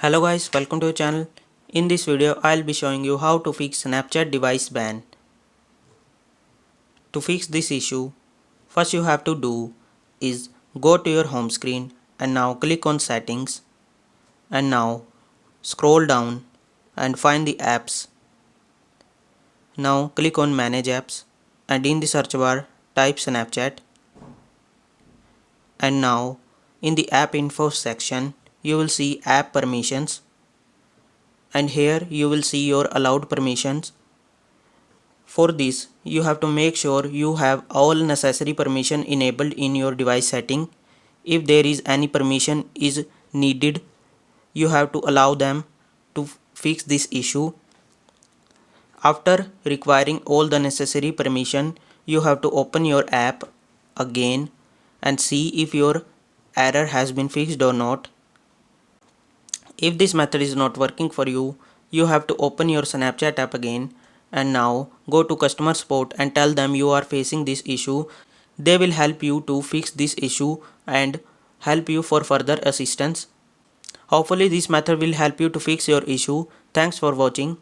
Hello guys, welcome to your channel. In this video, I'll be showing you how to fix Snapchat device ban. To fix this issue, first you have to do is go to your home screen and now click on settings and now scroll down and find the apps. Now click on manage apps and in the search bar type Snapchat and now in the app info section you will see app permissions and here you will see your allowed permissions. For this, you have to make sure you have all necessary permission enabled in your device setting. If there is any permission is needed, you have to allow them to fix this issue. After requiring all the necessary permission, you have to open your app again and see if your error has been fixed or not. If this method is not working for you, you have to open your Snapchat app again and now go to customer support and tell them you are facing this issue. They will help you to fix this issue and help you for further assistance. Hopefully this method will help you to fix your issue. Thanks for watching.